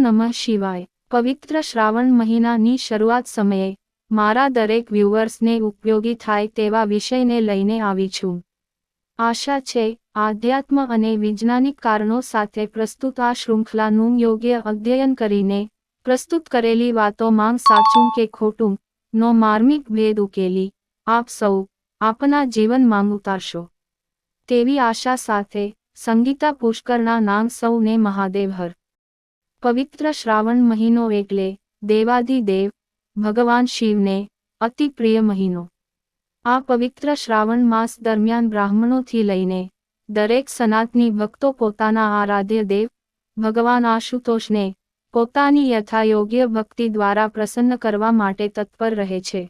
નમઃ શિવાય। પવિત્ર શ્રાવણ મહિનાની શરૂઆત સમયે મારા દરેક વ્યુઅર્સને ઉપયોગી થાય તેવા વિષયને લઈને આવી છું। આશા છે આધ્યાત્મ અને વૈજ્ઞાનિક કારણો સાથે પ્રસ્તુત આ શૃંખલાનું યોગ્ય અધ્યયન કરીને પ્રસ્તુત કરેલી વાતોમાં સાચું કે ખોટું નો માર્મિક ભેદ ઉકેલી આપ સૌ આપના જીવનમાં ઉતારશો તેવી આશા સાથે સંગીતા પુષ્કરના નામ સૌને મહાદેવ હર। પવિત્ર શ્રાવણ મહિનો એટલે દેવાધિદેવ ભગવાન શિવને અતિ પ્રિય મહિનો। આ પવિત્ર શ્રાવણ માસ દરમિયાન બ્રાહ્મણોથી લઈને દરેક સનાતની ભક્તો પોતાના આરાધ્ય દેવ ભગવાન આશુતોષને પોતાની યથાયોગ્ય ભક્તિ દ્વારા પ્રસન્ન કરવા માટે તત્પર રહે છે।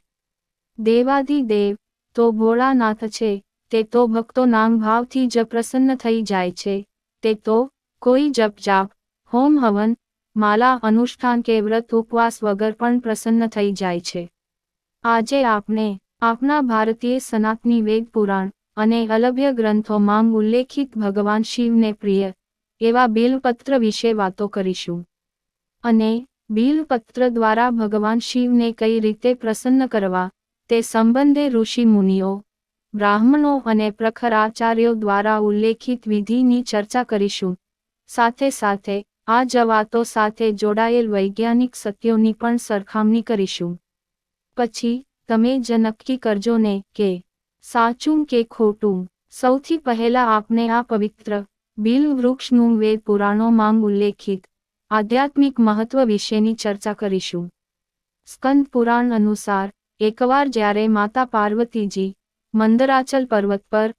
દેવાધિદેવ તો ભોળાનાથ છે, તે તો ભક્તોના ભાવથી જ પ્રસન્ન થઈ જાય છે। તે તો કોઈ જપ જાપ હોમ હવન માલા અનુષ્ઠાન કે વ્રત ઉપવાસ વગર પણ પ્રસન્ન થઈ જાય છે। આજે આપણે આપણા ભારતીય સનાતની વેદ પુરાણ અને અલભ્ય ગ્રંથોમાં ઉલ્લેખિત ભગવાન શિવને પ્રિય એવા બિલ્વપત્ર વિશે વાતો કરીશું અને બિલ્વપત્ર દ્વારા ભગવાન શિવને કઈ રીતે પ્રસન્ન કરવા તે સંબંધે ઋષિ મુનિઓ બ્રાહ્મણો અને પ્રખર આચાર્યો દ્વારા ઉલ્લેખિત વિધિની ચર્ચા કરીશું। સાથે સાથે આ જ વાતો સાથે જોડાયેલ વૈજ્ઞાનિક સત્યોની પણ સરખામણી કરીશું। પછી તમે જ નક્કી કરજો ને કે સાચું કે ખોટું। સૌથી પહેલા આપણે આ પવિત્ર બિલ્વ વૃક્ષનું વેદ પુરાણોમાં ઉલ્લેખિત આધ્યાત્મિક મહત્વ વિશેની ચર્ચા કરીશું। સ્કંદ પુરાણ અનુસાર એકવાર જ્યારે માતા પાર્વતીજી મંદરાચલ પર્વત પર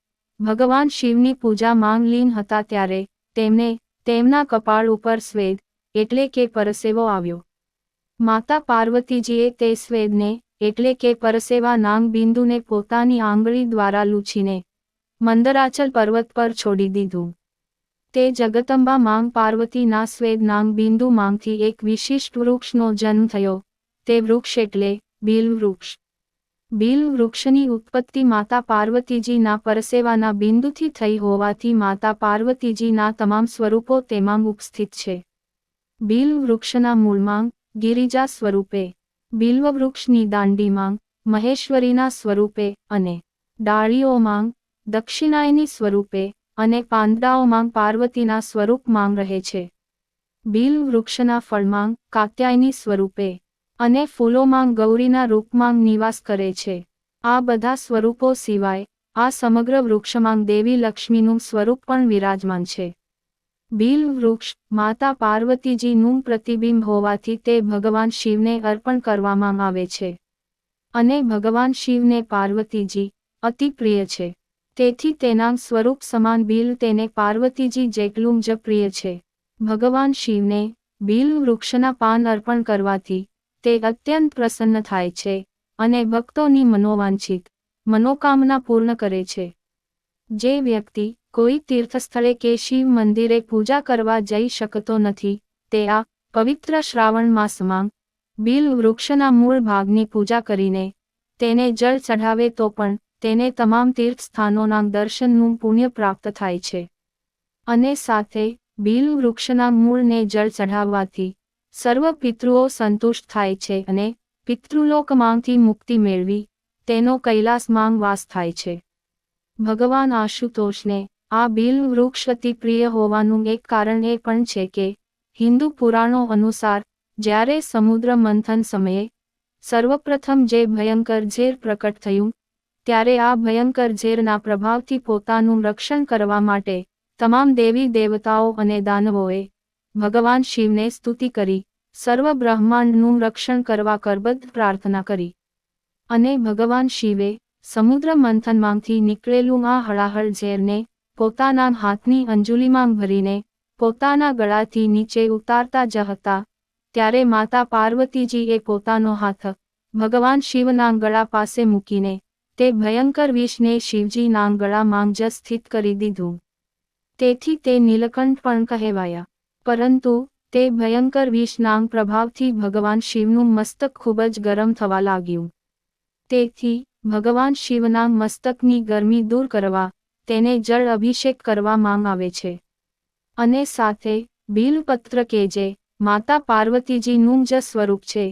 ભગવાન શિવની પૂજામાં લીન હતા ત્યારે તેમને તેમના કપાળ ઉપર સ્વેદ એટલે કે પરસેવો આવ્યો। માતા પાર્વતીજીએ તે સ્વેદને એટલે કે પરસેવા નાગ બિંદુને પોતાની આંગળી દ્વારા લૂછીને મંદરાચલ પર્વત પર છોડી દીધું। તે જગદંબા માંગ પાર્વતીના સ્વેદ નાગ બિંદુ માંગથી એક વિશિષ્ટ વૃક્ષનો જન્મ થયો। તે વૃક્ષ એટલે બિલ્વ વૃક્ષ। બિલ્વ વૃક્ષની ઉત્પત્તિ માતા પાર્વતીજીના પરસેવાના બિંદુથી થઈ હોવાથી માતા પાર્વતીજીના તમામ સ્વરૂપો તેમાં ઉપસ્થિત છે। બિલ્વ વૃક્ષના મૂળમાં ગિરિજા સ્વરૂપે, બિલ્વ વૃક્ષની દાંડીમાં મહેશ્વરીના સ્વરૂપે અને ડાળીઓમાં દક્ષિણાયની સ્વરૂપે અને પાંદડાઓમાં પાર્વતીના સ્વરૂપમાં રહે છે। બિલ્વ વૃક્ષના ફળમાં કાત્યાયની સ્વરૂપે અને ફૂલોમાં ગૌરીના રૂપમાં નિવાસ કરે છે। આ બધા સ્વરૂપો સિવાય આ સમગ્ર વૃક્ષમાં દેવી લક્ષ્મીનું સ્વરૂપ પણ વિરાજમાન છે। બિલ્વ વૃક્ષ માતા પાર્વતીજીનું પ્રતિબિંબ હોવાથી તે ભગવાન શિવને અર્પણ કરવામાં આવે છે અને ભગવાન શિવને પાર્વતીજી અતિ પ્રિય છે, તેથી તેના સ્વરૂપ સમાન બિલ્વ તેને પાર્વતીજી જેટલું જ પ્રિય છે। ભગવાન શિવને બિલ્વ વૃક્ષના પાન અર્પણ કરવાથી તે અત્યંત પ્રસન્ન થાય છે અને ભક્તોની મનોવાંછિત મનોકામના પૂર્ણ કરે છે। જે વ્યક્તિ કોઈ તીર્થસ્થળે કે શિવ મંદિરે પૂજા કરવા જઈ શકતો નથી તે આ પવિત્ર શ્રાવણ માસમાં બિલ્વ વૃક્ષના મૂળ ભાગની પૂજા કરીને તેને જળ ચઢાવે તો પણ તેને તમામ તીર્થસ્થાનોના દર્શનનું પુણ્ય પ્રાપ્ત થાય છે અને સાથે બિલ્વ વૃક્ષના મૂળને જળ ચઢાવવાથી સર્વ પિતૃઓ સંતુષ્ટ થાય છે અને પિતૃલોકમાંથી મુક્તિ મેળવી તેનો કૈલાસમાં વાસ થાય છે। ભગવાન આશુતોષને આ બિલ્વ વૃક્ષ અતિ પ્રિય હોવાનું એક કારણ એ પણ છે કે હિન્દુ પુરાણો અનુસાર જ્યારે સમુદ્ર મંથન સમયે સર્વપ્રથમ જે ભયંકર ઝેર પ્રકટ થયું ત્યારે આ ભયંકર ઝેરના પ્રભાવથી પોતાનું રક્ષણ કરવા માટે તમામ દેવી દેવતાઓ અને દાનવોએ ભગવાન શિવને સ્તુતિ કરી સર્વ બ્રહ્માંડનું રક્ષણ કરવા કરબદ્ધ પ્રાર્થના કરી અને ભગવાન શિવે સમુદ્ર મંથનમાંથી નીકળેલું આ હળાહળ ઝેરને પોતાના હાથની અંજુલીમાં ભરીને પોતાના ગળાથી નીચે ઉતારતા જ હતા ત્યારે માતા પાર્વતીજીએ પોતાનો હાથ ભગવાન શિવના ગળા પાસે મૂકીને તે ભયંકર વિષને શિવજીના ગળામાં જ સ્થિત કરી દીધું। તેથી તે નીલકંઠ પણ કહેવાયા। પરંતુ તે ભયંકર વિષના પ્રભાવથી ભગવાન શિવનું મસ્તક ખૂબ જ ગરમ થવા લાગ્યું। તેથી ભગવાન શિવના મસ્તકની ગરમી દૂર કરવા તેને જળ અભિષેક કરવામાં આવે છે અને સાથે બિલ્વપત્ર કે જે માતા પાર્વતીજીનું જ સ્વરૂપ છે.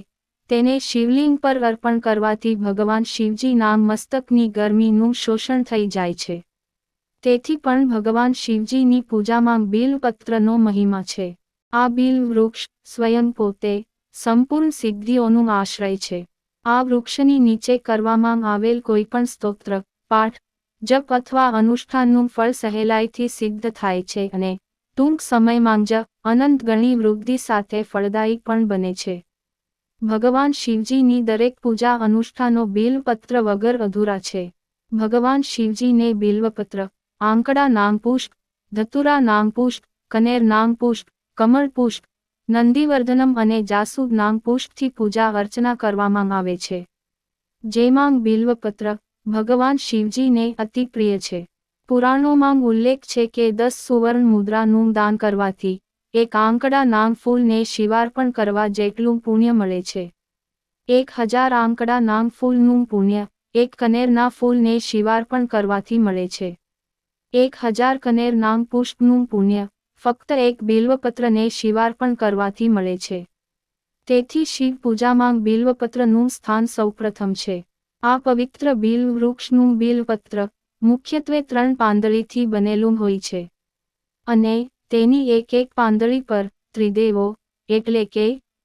તેને શિવલિંગ પર અર્પણ કરવાથી ભગવાન શિવજીના મસ્તકની ગરમીનું શોષણ થઈ જાય છે. તેથી પણ ભગવાન શિવજીની પૂજામાં બિલ્વપત્રનો મહિમા છે. આ બિલ્વ વૃક્ષ સ્વયં પોતે સંપૂર્ણ સિદ્ધિઓનું આશ્રય છે. આ વૃક્ષની નીચે કરવામાં આવેલ કોઈપણ સ્તોત્ર, પાઠ, જપ અથવા અનુષ્ઠાનનું ફળ સહેલાઈથી સિદ્ધ થાય છે અને ટૂંક સમયમાં જ અનંત ગણી વૃદ્ધિ સાથે ફળદાયી પણ બને છે. ભગવાન શિવજીની દરેક પૂજા અનુષ્ઠાનો બિલ્વપત્ર વગર અધૂરા છે. ભગવાન શિવજીને બિલ્વપત્ર, આંકડા નાગપુષ્પ, ધતુરા નાગપુષ્પ, કનેર નાગપુષ્પ, કમળ પુષ્પ, નંદીવર્ધનમ અને જાસૂદ નાગપુષ્પથી પૂજા અર્ચના કરવામાં આવે છે. જેમાં બિલ્વપત્ર ભગવાન શિવજીને અતિ પ્રિય છે. પુરાણોમાં ઉલ્લેખ છે કે 10 સુવર્ણ મુદ્રાનું દાન કરવાથી એક આંકડા નાગ ફૂલને શિવાર્પણ કરવા જેટલું પુણ્ય મળે છે. 1000 આંકડા નાગ ફૂલનું પુણ્ય એક કનેરના ફૂલને શિવાર્પણ કરવાથી મળે છે. 1000 કનેર નાગ પુષ્પનું પુણ્ય ફક્ત એક બિલ્વપત્રને શિવાર્પણ કરવાથી મળે છે. તેથી શિવ પૂજામાં બિલ્વપત્રનું સ્થાન સૌપ્રથમ છે. આ પવિત્ર બિલ્વ વૃક્ષનું બિલ્વપત્ર મુખ્યત્વે 3 પાંદડીથી બનેલું હોય છે અને તેની એક પાંદડી પર ત્રિદેવો એટલે કે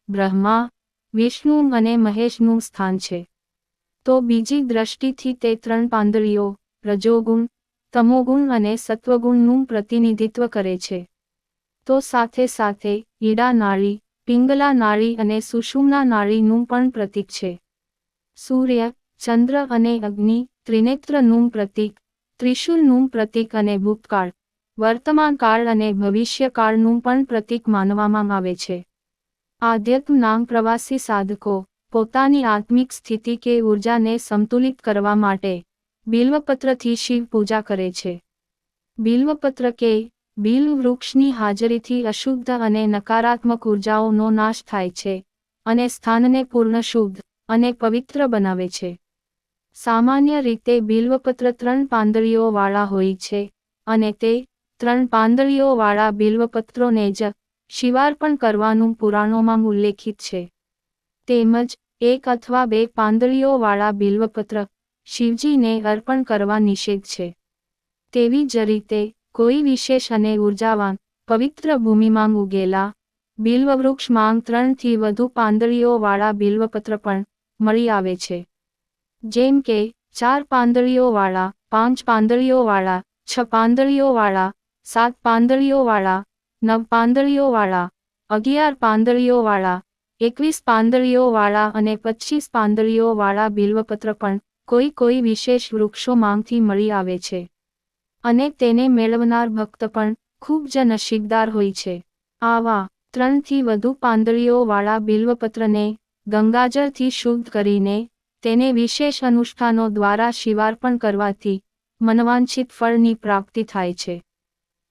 બ્રહ્મા, વિષ્ણુ અને મહેશનું સ્થાન છે. તો બીજી દ્રષ્ટિથી તે 3 પાંદડીઓ રજોગુણ, તમોગુણ અને સત્વગુણનું પ્રતિનિધિત્વ કરે છે. તો સાથે સાથે ઈડા નાળી, પિંગલા નાળી અને સુષુમ્ના નાળીનું પણ પ્રતીક છે. સૂર્ય, ચંદ્ર અને અગ્નિ ત્રિનેત્રનું પ્રતીક, ત્રિશૂલનું પ્રતીક અને ભૂતકાળ, વર્તમાન કાળ અને ભવિષ્યકાળનું પણ પ્રતીક માનવામાં આવે છે. આધ્યાત્મના પ્રવાસી સાધકો પોતાની આત્મિક સ્થિતિ કે ઉર્જાને સંતુલિત કરવા માટે બિલ્વપત્રથી શિવ પૂજા કરે છે. બિલ્વપત્ર કે બિલ્વ વૃક્ષની હાજરીથી અશુદ્ધ અને નકારાત્મક ઉર્જાઓનો નાશ થાય છે અને સ્થાનને પૂર્ણ શુદ્ધ અને પવિત્ર બનાવે છે. સામાન્ય રીતે બિલ્વપત્ર 3 પાંદડીઓવાળા હોય છે અને તે 3 પાંદડીઓવાળા બિલ્વપત્રોને જ શિવાર્પણ કરવાનું પુરાણોમાં ઉલ્લેખિત છે. તેમજ 1 અથવા 2 પાંદડીઓવાળા બિલ્વપત્ર શિવજીને અર્પણ કરવા નિષેધ છે. તેવી જ રીતે કોઈ વિશેષ અને ઉર્જાવાન પવિત્ર ભૂમિમાં ઉગેલા બિલ્વવૃક્ષમાં 3 થી વધુ પાંદડીઓવાળા બિલ્વપત્ર પણ મળી આવે છે. જેમ કે 4 પાંદડીઓવાળા, 5 પાંદડીઓવાળા, 6 પાંદડીઓવાળા, 7 પાંદડીઓવાળા, 9 પાંદડીઓવાળા, 11 પાંદડીઓવાળા, 21 પાંદડીઓવાળા અને 25 પાંદડીઓવાળા બિલ્વપત્ર પણ કોઈ વિશેષ વૃક્ષોમાંથી મળી આવે છે અને તેને મેળવનાર ભક્ત પણ ખૂબ જ નસીબદાર હોય છે. આવા 3 થી વધુ પાંદડીઓવાળા બિલ્વપત્રને ગંગાજળથી શુદ્ધ કરીને તેને વિશેષ અનુષ્ઠાનો દ્વારા શિવાર્પણ કરવાથી મનવાંછિત ફળની પ્રાપ્તિ થાય છે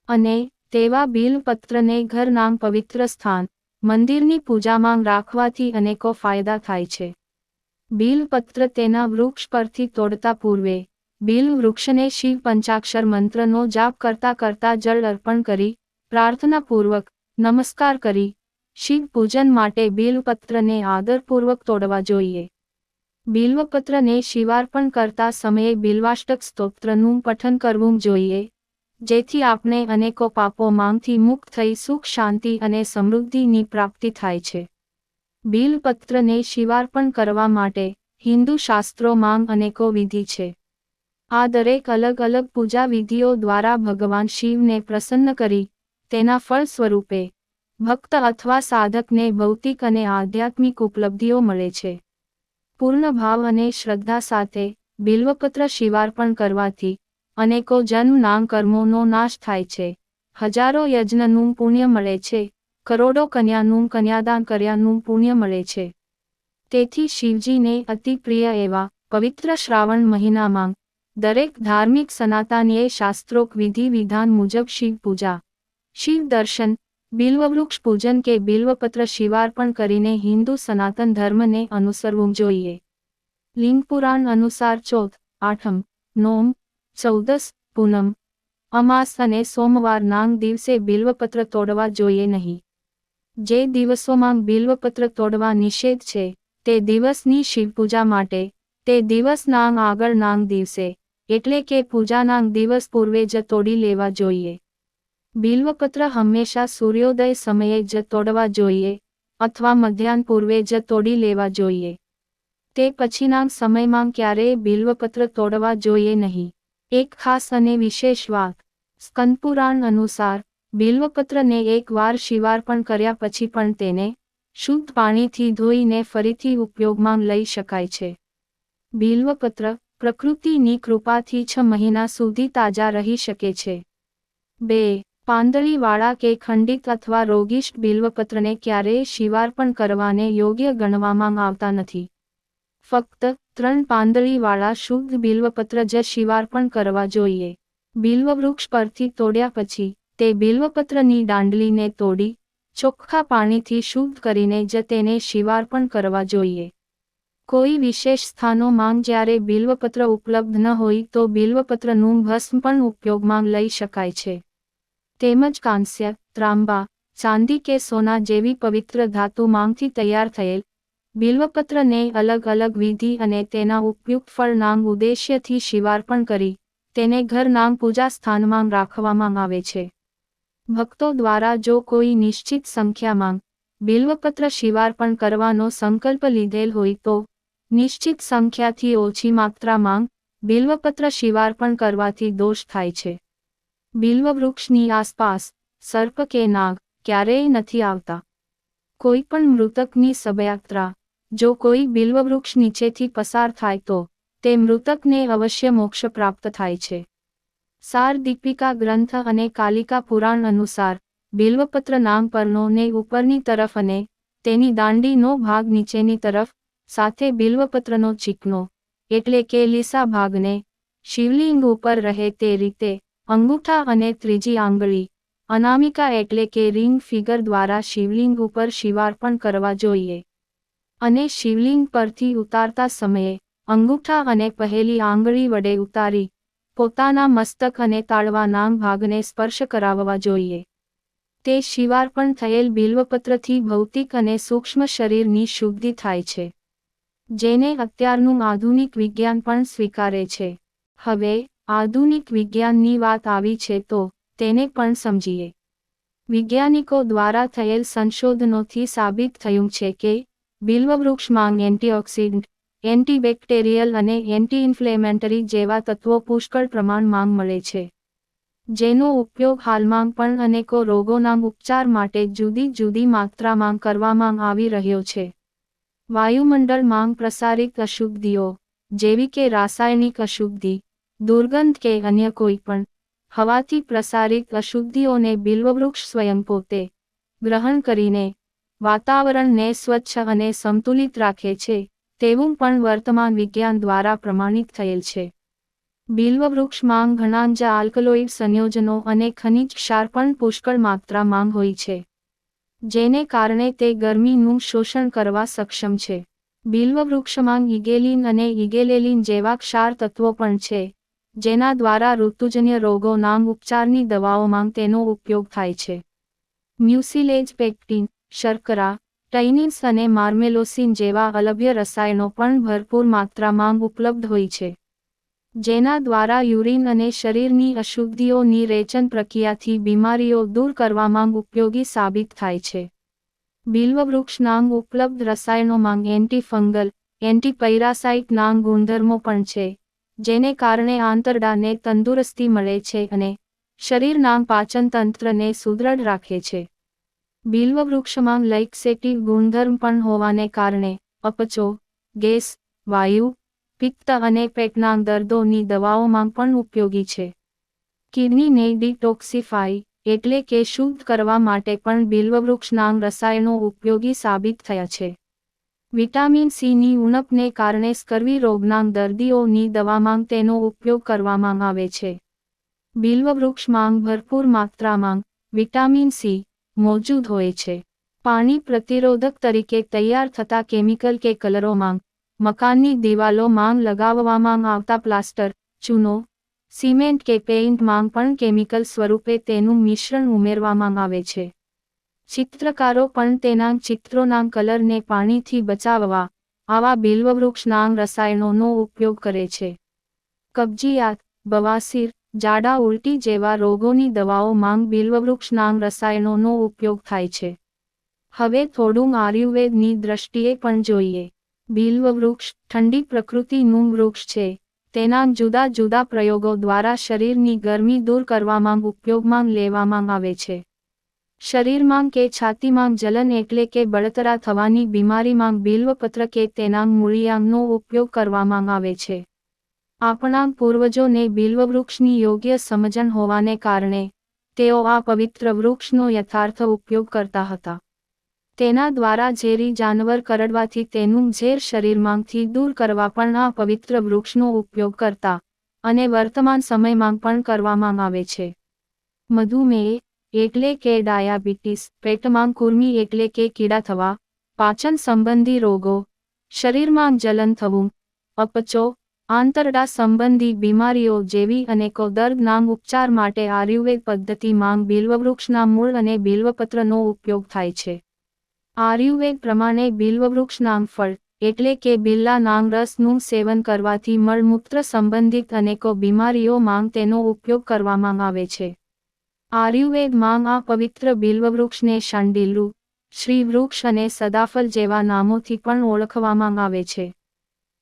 અને તેવા બિલ્વપત્રને ઘરના પવિત્ર સ્થાન, મંદિરની પૂજામાં રાખવાથી અનેકો ફાયદા થાય છે. બિલ્વપત્ર તેના વૃક્ષ પરથી તોડતા પૂર્વે બિલ્વ વૃક્ષને શિવ પંચાક્ષર મંત્રનો જાપ કરતા જળ અર્પણ કરી પ્રાર્થનાપૂર્વક નમસ્કાર કરી શિવ પૂજન માટે બિલ્વપત્રને આદરપૂર્વક તોડવા જોઈએ. બિલ્વપત્રને શિવાર્પણ કરતા સમયે બિલ્વાષ્ટક સ્તોત્રનું પઠન કરવું જોઈએ, જેથી આપણે અનેકો પાપોમાંથી મુક્ત થઈ સુખ, શાંતિ અને સમૃદ્ધિની પ્રાપ્તિ થાય છે. બિલ્વપત્રને શિવાર્પણ કરવા માટે હિન્દુ શાસ્ત્રોમાં અનેકો વિધિ છે. આ દરેક અલગ અલગ પૂજા વિધિઓ દ્વારા ભગવાન શિવને પ્રસન્ન કરી તેના ફળ સ્વરૂપે ભક્ત અથવા સાધકને ભૌતિક અને આધ્યાત્મિક ઉપલબ્ધિઓ મળે છે. પૂર્ણ ભાવ અને શ્રદ્ધા સાથે બિલ્વપત્ર શિવાર્પણ કરવાથી અનેકો જન્મના કર્મોનો નાશ થાય છે. હજારો યજ્ઞનું પુણ્ય મળે છે. કરોડો કન્યાનું કન્યાદાન કર્યાનું પુણ્ય મળે છે. તેથી શિવજીને અતિ પ્રિય એવા પવિત્ર શ્રાવણ મહિનામાં દરેક ધાર્મિક સનાતનીએ શાસ્ત્રોક્ત વિધિ વિધાન મુજબ શિવ પૂજા, શિવ દર્શન, બિલ્વવૃક્ષ પૂજન કે બિલ્વપત્ર શિવાર્પણ કરીને હિન્દુ સનાતન ધર્મને અનુસરવું જોઈએ. લિંગ પુરાણ અનુસાર ચોથ, આઠમ, નોમ, 14, પૂનમ, અમાસ અને સોમવારના દિવસે બિલ્વપત્ર તોડવા જોઈએ નહીં. જે દિવસોમાં બિલ્વપત્ર તોડવા નિષેધ છે તે દિવસની શિવપૂજા માટે તે દિવસના આગળના દિવસે એટલે કે પૂજાના દિવસ પૂર્વે જ તોડી લેવા જોઈએ. બિલ્વપત્ર હંમેશા સૂર્યોદય સમયે જ તોડવા જોઈએ અથવા મધ્યાહન પૂર્વે જ તોડી લેવા જોઈએ. તે પછીના સમયમાં ક્યારેય બિલ્વપત્ર તોડવા જોઈએ નહીં. એક ખાસ અને વિશેષ વાત, સ્કંદપુરાણ અનુસાર બિલ્વપત્રને એકવાર શિવાર્પણ કર્યા પછી પણ તેને શુદ્ધ પાણીથી ધોઈને ફરીથી ઉપયોગમાં લઈ શકાય છે. બિલ્વપત્ર પ્રકૃતિની કૃપાથી 6 મહિના સુધી તાજા રહી શકે છે. 2. પાંદડીવાળા કે ખંડિત અથવા રોગિષ્ટ બિલ્વપત્રને ક્યારેય શિવાર્પણ કરવાને યોગ્ય ગણવામાં આવતા નથી. ફક્ત 3 પાંદડીવાળા શુદ્ધ બિલ્વપત્ર જ શિવાર્પણ કરવા જોઈએ. બિલ્વવૃક્ષ પરથી તોડ્યા પછી તે બિલ્વપત્રની દાંડલીને તોડી ચોખ્ખા પાણીથી શુદ્ધ કરીને જ તેને શિવાર્પણ કરવા જોઈએ. કોઈ વિશેષ સ્થાનોમાં જ્યારે બિલ્વપત્ર ઉપલબ્ધ ન હોય તો બિલ્વપત્રનું ભસ્મ પણ ઉપયોગમાં લઈ શકાય છે. તેમજ કાંસ્ય, ત્રાંબા, ચાંદી કે સોના જેવી પવિત્ર ધાતુમાંથી તૈયાર થયેલ બિલ્વપત્રને અલગ અલગ વિધિ અને તેના ઉપયુક્ત ફળના ઉદ્દેશ્યથી શિવાર્પણ કરી તેને ઘરના પૂજા સ્થાનમાં રાખવામાં આવે છે. ભક્તો દ્વારા જો કોઈ નિશ્ચિત સંખ્યામાં બિલ્વપત્ર શિવાર્પણ કરવાનો સંકલ્પ લીધેલ હોય તો નિશ્ચિત સંખ્યાથી ઓછી માત્રામાં બિલ્વપત્ર શિવાર્પણ કરવાથી દોષ થાય છે. બિલ્વવૃક્ષની આસપાસ સર્પ કે નાગ ક્યારેય નથી આવતા. કોઈ પણ મૃતકની શબયાત્રા જો કોઈ બિલ્વવૃક્ષ નીચેથી પસાર થાય તો તે મૃતકને અવશ્ય મોક્ષ પ્રાપ્ત થાય છે. સાર દીપિકા ગ્રંથ અને કાલિકા પુરાણ અનુસાર બિલ્વપત્ર નામ પરનો ને ઉપરની તરફ અને તેની દાંડીનો ભાગ નીચેની તરફ સાથે બિલ્વપત્રનો ચીકણો એટલે કે લીસા ભાગને શિવલિંગ ઉપર રહે તે રીતે અંગૂઠા અને ત્રીજી આંગળી અનામિકા એટલે કે રિંગ ફિગર દ્વારા શિવલિંગ ઉપર શિવાર્પણ કરવા જોઈએ. અને શિવલિંગ પરથી ઉતારતા સમયે અંગૂઠા અને પહેલી આંગળી વડે ઉતારી પોતાના મસ્તક અને તાળવાના ભાગને સ્પર્શ કરાવવા જોઈએ. તે શિવાર્પણ થયેલ બિલ્વપત્રથી ભૌતિક અને સૂક્ષ્મ શરીરની શુદ્ધિ થાય છે, જેને અત્યારનું આધુનિક વિજ્ઞાન પણ સ્વીકારે છે. હવે આધુનિક વિજ્ઞાનની વાત આવી છે તો તેને પણ સમજીએ. વૈજ્ઞાનિકો દ્વારા થયેલ સંશોધનોથી સાબિત થયું છે કે બિલ્વવૃક્ષમાં એન્ટીઓક્સિડન્ટ, એન્ટીબેક્ટેરિયલ અને એન્ટી ઇન્ફ્લેમેટરી જેવા તત્વો પુષ્કળ પ્રમાણમાં મળે છે, જેનો ઉપયોગ હાલમાં પણ અનેકો રોગોના ઉપચાર માટે જુદી જુદી માત્રામાં કરવામાં આવી રહ્યો છે. વાયુમંડળમાં પ્રસારિત અશુદ્ધિઓ જેવી કે રાસાયણિક અશુદ્ધિ, દુર્ગંધ કે અન્ય કોઈ પણ હવાથી પ્રસારિત અશુદ્ધિઓને બિલ્વવૃક્ષ સ્વયં પોતે ગ્રહણ કરીને વાતાવરણને સ્વચ્છ અને સંતુલિત રાખે છે તેવું પણ વર્તમાન વિજ્ઞાન દ્વારા પ્રમાણિત થયેલ છે. બિલ્વવૃક્ષમાં ઘણા જ આલ્કલોઇડ સંયોજનો અને ખનિજ ક્ષાર પણ પુષ્કળ માત્રામાં હોય છે, જેને કારણે તે ગરમીનું શોષણ કરવા સક્ષમ છે. બિલ્વવૃક્ષમાં ઇગેલિન અને ઇગેલેલિન જેવા ક્ષાર તત્વો પણ છે, જેના દ્વારા ઋતુજન્ય રોગોના ઉપચારની દવાઓમાં તેનો ઉપયોગ થાય છે. મ્યુસિલેજ પેક્ટિન, શર્કરા, ટાઇનિન્સ અને માર્મેલોસિન જેવા અલભ્ય રસાયણો પણ ભરપૂર માત્રામાં ઉપલબ્ધ હોય છે, જેના દ્વારા યુરિન અને શરીરની અશુદ્ધિઓની રેચન પ્રક્રિયાથી બીમારીઓ દૂર કરવામાં ઉપયોગી સાબિત થાય છે. બિલ્વવૃક્ષના ઉપલબ્ધ રસાયણોમાં એન્ટીફંગલ, એન્ટીપૈરાસાઇટના ગુણધર્મો પણ છે, જેને કારણે આંતરડાને તંદુરસ્તી મળે છે અને શરીરના પાચન તંત્રને સુદૃઢ રાખે છે. બિલ્વવૃક્ષમાં લૈક્સેટિવ ગુણધર્મ પણ હોવાને કારણે અપચો, ગેસ, વાયુ, પિત્ત અને પેટના દર્દોની દવાઓમાં પણ ઉપયોગી છે. કિડનીને ડિટોક્સિફાય એટલે કે શુદ્ધ કરવા માટે પણ બિલ્વવૃક્ષના રસાયણો ઉપયોગી સાબિત થયા છે. વિટામિન સીની ઉણપને કારણે સ્કર્વી રોગના દર્દીઓની દવામાં તેનો ઉપયોગ કરવામાં આવે છે. બિલ્વવૃક્ષમાં ભરપૂર માત્રામાં વિટામિન સી મોજૂદ હોય છે. પાણી પ્રતિરોધક તરીકે તૈયાર થતા કેમિકલ કે કલરોમાં, મકાનની દિવાલોમાં લગાવવામાં આવતા પ્લાસ્ટર, ચૂનો, સિમેન્ટ કે પેઇન્ટમાં પણ કેમિકલ સ્વરૂપે તેનું મિશ્રણ ઉમેરવામાં આવે છે. ચિત્રકારો પણ તેના ચિત્રોના કલરને પાણીથી બચાવવા આવા બિલ્વવૃક્ષના રસાયણોનો ઉપયોગ કરે છે. કબજિયાત, બવાસીર, ઝાડા ઉલટી જેવા રોગોની દવાઓમાં બિલ્વવૃક્ષના રસાયણોનો ઉપયોગ થાય છે. હવે થોડું આયુર્વેદની દ્રષ્ટિએ પણ જોઈએ. બિલ્વવૃક્ષ ઠંડી પ્રકૃતિનું વૃક્ષ છે. તેના જુદા જુદા પ્રયોગો દ્વારા શરીરની ગરમી દૂર કરવામાં ઉપયોગમાં લેવામાં આવે છે. શરીરમાં કે છાતીમાં જલન એટલે કે બળતરા થવાની બીમારીમાં બિલ્વપત્ર કે તેના મૂળિયાનો ઉપયોગ કરવામાં આવે છે. આપણા પૂર્વજોને બિલ્વવૃક્ષની યોગ્ય સમજણ હોવાને કારણે તેઓ આ પવિત્ર વૃક્ષનો યથાર્થ ઉપયોગ કરતા હતા. તેના દ્વારા ઝેરી જાનવર કરડવાથી તેનું ઝેર શરીરમાંથી દૂર કરવા પણ આ પવિત્ર વૃક્ષનો ઉપયોગ કરતા અને વર્તમાન સમયમાં પણ કરવામાં આવે છે. મધુમેહ એટલે કે ડાયાબિટીસ, પેટમાં કૃમિ એટલે કે કીડા થવા, પાચન સંબંધી રોગો, શરીરમાં જલન થવું, અપચો, આંતરડા સંબંધી બીમારીઓ જેવી અનેકો દર્દના ઉપચાર માટે આયુર્વેદ પદ્ધતિમાં બિલ્વવૃક્ષના મૂળ અને બિલ્વપત્રનો ઉપયોગ થાય છે. આયુર્વેદ પ્રમાણે બિલ્વવૃક્ષના ફળ એટલે કે બિલ્લાના રસનું સેવન કરવાથી મળમૂત્ર સંબંધિત અનેકો બીમારીઓમાં તેનો ઉપયોગ કરવામાં આવે છે. આયુર્વેદમાં આ પવિત્ર બિલ્વવૃક્ષને શાંડિલ્યુ, શ્રીવૃક્ષ અને સદાફલ જેવા નામોથી પણ ઓળખવામાં આવે છે.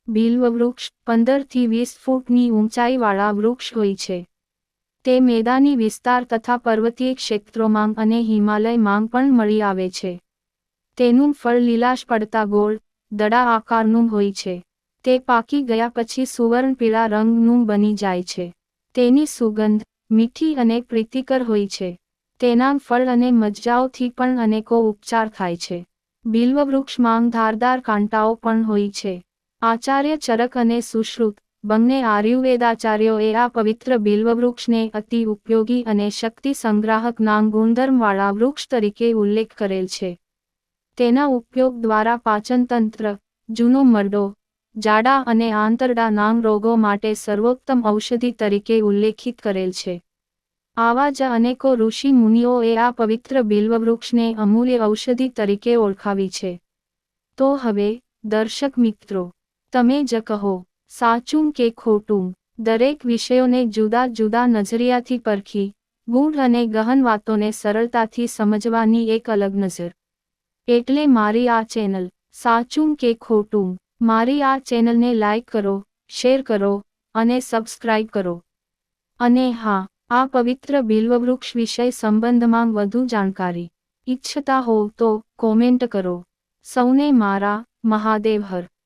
બિલ્વવૃક્ષ 15 થી 20 ફૂટની ઊંચાઈવાળા વૃક્ષ હોય છે. તે મેદાની વિસ્તાર તથા પર્વતીય ક્ષેત્રોમાં અને હિમાલયમાં પણ મળી આવે છે. તેનું ફળ લીલાશ પડતા ગોળ, દડા આકારનું હોય છે. તે પાકી ગયા પછી સુવર્ણ પીળા રંગનું બની જાય છે. તેની સુગંધ મીઠી અને પ્રીતિકર હોય છે. તેના ફળ અને મજજાઓથી પણ અનેકો ઉપચાર થાય છે. બિલ્વવૃક્ષમાં ધારદાર કાંટાઓ પણ હોય છે. આચાર્ય ચરક અને સુશ્રુત બંને આયુર્વેદાચાર્યોએ આ પવિત્ર બિલ્વવૃક્ષને અતિ ઉપયોગી અને શક્તિ સંગ્રાહકના ગુણધર્મવાળા વૃક્ષ તરીકે ઉલ્લેખ કરેલ છે. તેના ઉપયોગ દ્વારા પાચનતંત્ર, જૂનો મરડો, ઝાડા અને આંતરડાના રોગો માટે સર્વોત્તમ ઔષધિ તરીકે ઉલ્લેખિત કરેલ છે. આવા જ અનેકો ઋષિ મુનિઓએ આ પવિત્ર બિલ્વવૃક્ષને અમૂલ્ય ઔષધિ તરીકે ઓળખાવી છે. તો હવે, દર્શક મિત્રો, તમે જ કહો, સાચું કે ખોટું? દરેક વિષયોને જુદા જુદા નજરિયાથી પરખી, ગૂઢ અને ગહન વાતોને સરળતાથી સમજવાની એક અલગ નજર. એટલે મારી આ ચેનલ, સાચું કે ખોટું, મારી આ ચેનલને લાઈક કરો, શેર કરો અને સબસ્ક્રાઇબ કરો. અને હા, આ પવિત્ર બિલ્વવૃક્ષ વિષય સંબંધમાં વધુ જાણકારી ઈચ્છતા હોવ તો કોમેન્ટ કરો. સૌને મારા મહાદેવ હર